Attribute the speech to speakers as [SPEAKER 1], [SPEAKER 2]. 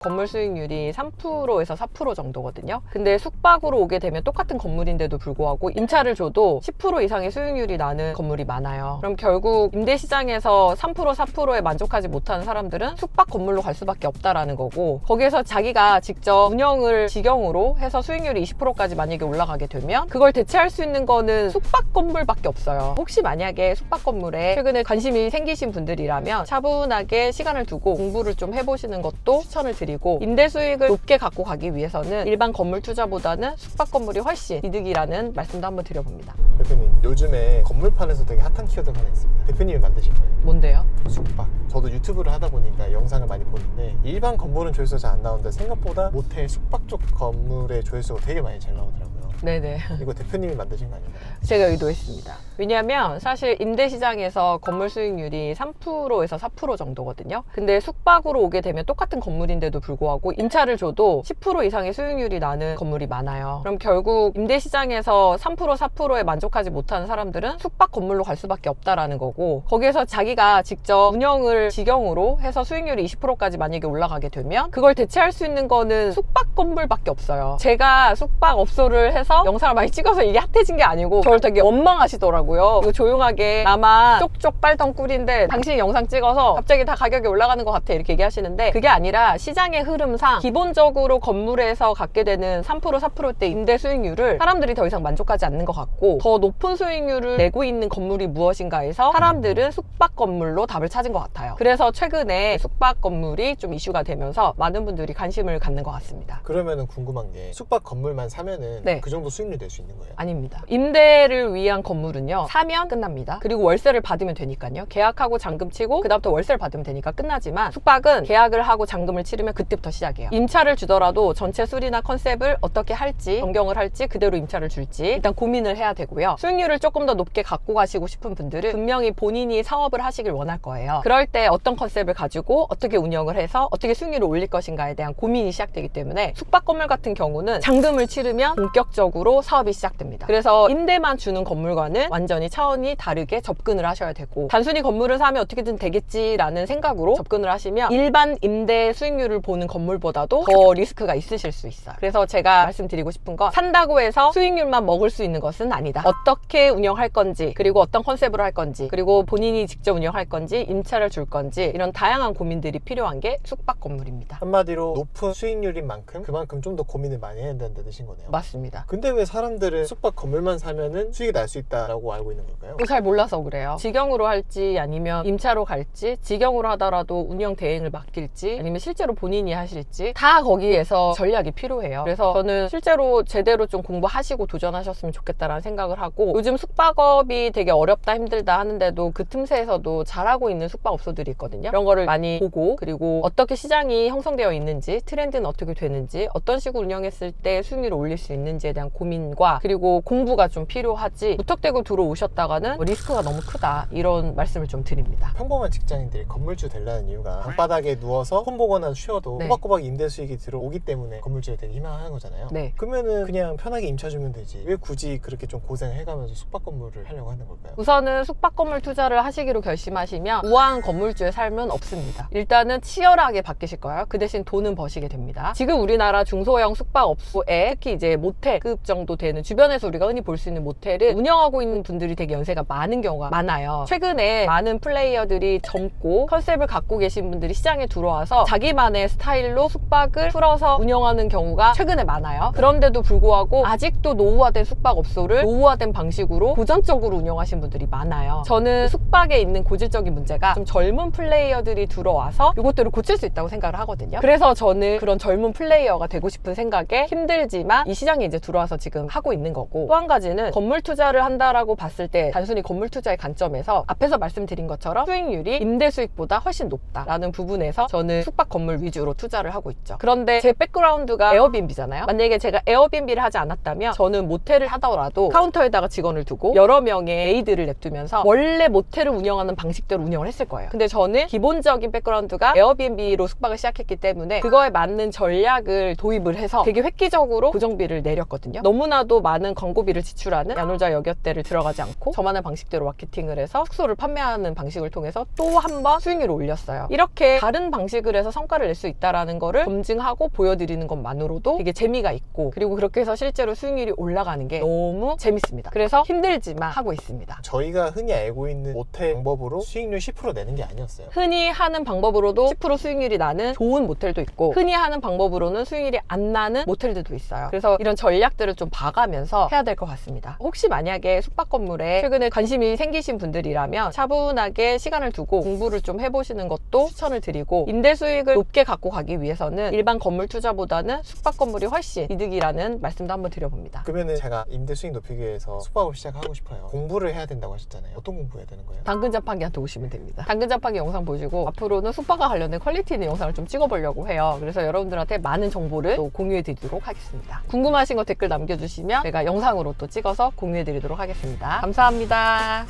[SPEAKER 1] 건물 수익률이 3%에서 4% 정도거든요. 근데 숙박으로 오게 되면 똑같은 건물인데도 불구하고 임차를 줘도 10% 이상의 수익률이 나는 건물이 많아요. 그럼 결국 임대시장에서 3%, 4%에 만족하지 못하는 사람들은 숙박 건물로 갈 수밖에 없다라는 거고, 거기에서 자기가 직접 운영을 직영으로 해서 수익률이 20%까지 만약에 올라가게 되면 그걸 대체할 수 있는 거는 숙박 건물밖에 없어요. 혹시 만약에 숙박 건물에 최근에 관심이 생기신 분들이라면 차분하게 시간을 두고 공부를 좀 해보시는 것도 추천을 드립니다. 그리고 임대 수익을 높게 갖고 가기 위해서는 일반 건물 투자보다는 숙박 건물이 훨씬 이득이라는 말씀도 한번 드려봅니다.
[SPEAKER 2] 대표님, 요즘에 건물판에서 되게 핫한 키워드가 하나 있습니다. 대표님이 만드신 거예요.
[SPEAKER 1] 뭔데요?
[SPEAKER 2] 숙박. 저도 유튜브를 하다 보니까 영상을 많이 보는데 일반 건물은 조회수가 잘 안 나오는데 생각보다 모텔, 숙박 쪽 건물의 조회수가 되게 많이 잘 나오더라고요.
[SPEAKER 1] 네네.
[SPEAKER 2] 이거 대표님이 만드신 거 아닌가요?
[SPEAKER 1] 제가 의도했습니다. 왜냐하면 사실 임대시장에서 건물 수익률이 3%에서 4% 정도거든요. 근데 숙박으로 오게 되면 똑같은 건물인데도 불구하고 임차를 줘도 10% 이상의 수익률이 나는 건물이 많아요. 그럼 결국 임대시장에서 3%, 4%에 만족하지 못하는 사람들은 숙박 건물로 갈 수밖에 없다라는 거고, 거기에서 자기가 직접 운영을 직영으로 해서 수익률이 20%까지 만약에 올라가게 되면 그걸 대체할 수 있는 거는 숙박 건물밖에 없어요. 제가 숙박 업소를 해서 영상을 많이 찍어서 이게 핫해진 게 아니고 저를 되게 원망하시더라고요. 이거 조용하게 나만 쪽쪽 빨던 꿀인데 당신이 영상 찍어서 갑자기 다 가격이 올라가는 것 같아 이렇게 얘기하시는데, 그게 아니라 시장의 흐름상 기본적으로 건물에서 갖게 되는 3%, 4%대 임대 수익률을 사람들이 더 이상 만족하지 않는 것 같고, 더 높은 수익률을 내고 있는 건물이 무엇인가 해서 사람들은 숙박 건물로 답을 찾은 것 같아요. 그래서 최근에 숙박 건물이 좀 이슈가 되면서 많은 분들이 관심을 갖는 것 같습니다.
[SPEAKER 2] 그러면은 궁금한 게 숙박 건물만 사면은
[SPEAKER 1] 네.
[SPEAKER 2] 그 정도 수익률 낼 수 있는 거예요?
[SPEAKER 1] 아닙니다. 임대를 위한 건물은요, 사면 끝납니다. 그리고 월세를 받으면 되니까요. 계약하고 잔금 치고 그 다음부터 월세를 받으면 되니까 끝나지만, 숙박은 계약을 하고 잔금을 치르면 그때부터 시작이에요. 임차를 주더라도 전체 수리나 컨셉을 어떻게 할지, 변경을 할지, 그대로 임차를 줄지 일단 고민을 해야 되고요. 수익률을 조금 더 높게 갖고 가시고 싶은 분들은 분명히 본인이 사업을 하시길 원할 거예요. 그럴 때 어떤 컨셉을 가지고 어떻게 운영을 해서 어떻게 수익률을 올릴 것인가에 대한 고민이 시작되기 때문에, 숙박 건물 같은 경우는 잔금을 치르면 본격적으로 사업이 시작됩니다. 그래서 임대만 주는 건물과는 완전히 차원이 다르게 접근을 하셔야 되고, 단순히 건물을 사면 어떻게든 되겠지라는 생각으로 접근을 하시면 일반 임대 수익률을 보는 건물보다도 더 리스크가 있으실 수 있어요. 그래서 제가 말씀드리고 싶은 건, 산다고 해서 수익률만 먹을 수 있는 것은 아니다. 어떻게 운영할 건지, 그리고 어떤 컨셉으로 할 건지, 그리고 본인이 직접 운영할 건지, 임차를 줄 건지, 이런 다양한 고민들이 필요한 게 숙박 건물입니다.
[SPEAKER 2] 한마디로 높은 수익률인 만큼 그만큼 좀 더 고민을 많이 해야 된다는 뜻인 거네요.
[SPEAKER 1] 맞습니다.
[SPEAKER 2] 근데 왜 사람들은 숙박 건물만 사면은 수익이 날 수 있다라고 알고 있는 걸까요?
[SPEAKER 1] 잘 몰라서 그래요. 직영으로 할지 아니면 임차로 갈지, 직영으로 하더라도 운영 대행을 맡길지 아니면 실제로 본인이 하실지, 다 거기에서 전략이 필요해요. 그래서 저는 실제로 제대로 좀 공부하시고 도전하셨으면 좋겠다라는 생각을 하고, 요즘 숙박업이 되게 어렵다 힘들다 하는데도 그 틈새에서도 잘하고 있는 숙박업소들이 있거든요. 이런 거를 많이 보고, 그리고 어떻게 시장이 형성되어 있는지, 트렌드는 어떻게 되는지, 어떤 식으로 운영했을 때 수익률을 올릴 수 있는지에 대한 고민과 그리고 공부가 좀 필요하지, 무턱대고 들어오셨다가는 리스크가 너무 크다, 이런 말씀을 좀 드립니다.
[SPEAKER 2] 평범한 직장인들이 건물주 되려는 이유가 방바닥에 누워서 폰 보거나 쉬어도
[SPEAKER 1] 네.
[SPEAKER 2] 꼬박꼬박 임대 수익이 들어오기 때문에 건물주를 되게 희망하는 거잖아요.
[SPEAKER 1] 네.
[SPEAKER 2] 그러면은 그냥 편하게 임차 주면 되지, 왜 굳이 그렇게 좀 고생해가면서 숙박 건물을 하려고 하는 걸까요?
[SPEAKER 1] 우선은 숙박 건물 투자를 하시기로 결심하시면 우아한 건물주의 삶은 없습니다. 일단은 치열하게 바뀌실 거예요. 그 대신 돈은 버시게 됩니다. 지금 우리나라 중소형 숙박업소에 특히 이제 모텔급 정도 되는, 주변에서 우리가 흔히 볼 수 있는 모텔을 운영하고 있는 분들이 되게 연세가 많은 경우가 많아요. 최근에 많은 플레이어들이 젊고 컨셉을 갖고 계신 분들이 시장에 들어와서 자기만의 스타일로 숙박을 풀어서 운영하는 경우가 최근에 많아요. 그런데도 불구하고 아직도 노후화된 숙박업소를 노후화된 방식으로 고전적으로 운영하신 분들이 많아요. 저는 숙박에 있는 고질적인 문제가 좀 젊은 플레이어들이 들어와서 이것들을 고칠 수 있다고 생각을 하거든요. 그래서 저는 그런 젊은 플레이어가 되고 싶은 생각에 힘들지만 이 시장에 이제 들어와서 지금 하고 있는 거고, 또 한 가지는 건물 투자를 한다라고 봤을 때 단순히 건물 투자의 관점에서 앞에서 말씀드린 것처럼 수익률이 임대 수익보다 훨씬 높다라는 부분에서 저는 숙박 건물 위주로 투자를 하고 있죠. 그런데 제 백그라운드가 에어비앤비잖아요. 만약에 제가 에어비앤비를 하지 않았다면 저는 모텔을 하더라도 카운터에다가 직원을 두고 여러 명의 메이드를 냅두면서 원래 모텔을 운영하는 방식대로 운영을 했을 거예요. 근데 저는 기본적인 백그라운드가 에어비앤비로 숙박을 시작했기 때문에 그거에 맞는 전략을 도입을 해서 되게 획기적으로 고정비를 내렸거든요. 있거든요. 너무나도 많은 광고비를 지출하는 야놀자 여객대를 들어가지 않고 저만의 방식대로 마케팅을 해서 숙소를 판매하는 방식을 통해서 또 한 번 수익률을 올렸어요. 이렇게 다른 방식을 해서 성과를 낼 수 있다는 거를 검증하고 보여드리는 것만으로도 되게 재미가 있고, 그리고 그렇게 해서 실제로 수익률이 올라가는 게 너무 재밌습니다. 그래서 힘들지만 하고 있습니다.
[SPEAKER 2] 저희가 흔히 알고 있는 모텔 방법으로 수익률 10% 내는 게 아니었어요.
[SPEAKER 1] 흔히 하는 방법으로도 10% 수익률이 나는 좋은 모텔도 있고, 흔히 하는 방법으로는 수익률이 안 나는 모텔들도 있어요. 그래서 이런 전략들을 좀 봐가면서 해야 될 것 같습니다. 혹시 만약에 숙박 건물에 최근에 관심이 생기신 분들이라면 차분하게 시간을 두고 공부를 좀 해보시는 것도 추천을 드리고, 임대 수익을 높게 갖고 가기 위해서는 일반 건물 투자보다는 숙박 건물이 훨씬 이득이라는 말씀도 한번 드려봅니다.
[SPEAKER 2] 그러면은 제가 임대 수익 높이기 위해서 숙박업 시작하고 싶어요. 공부를 해야 된다고 하셨잖아요. 어떤 공부해야 되는 거예요?
[SPEAKER 1] 당근 자판기한테 오시면 됩니다. 당근 자판기 영상 보시고 앞으로는 숙박과 관련된 퀄리티 있는 영상을 좀 찍어보려고 해요. 그래서 여러분들한테 많은 정보를 또 공유해드리도록 하겠습니다. 궁금하신 거 댓글 남겨주시면 제가 영상으로 또 찍어서 공유해드리도록 하겠습니다. 감사합니다.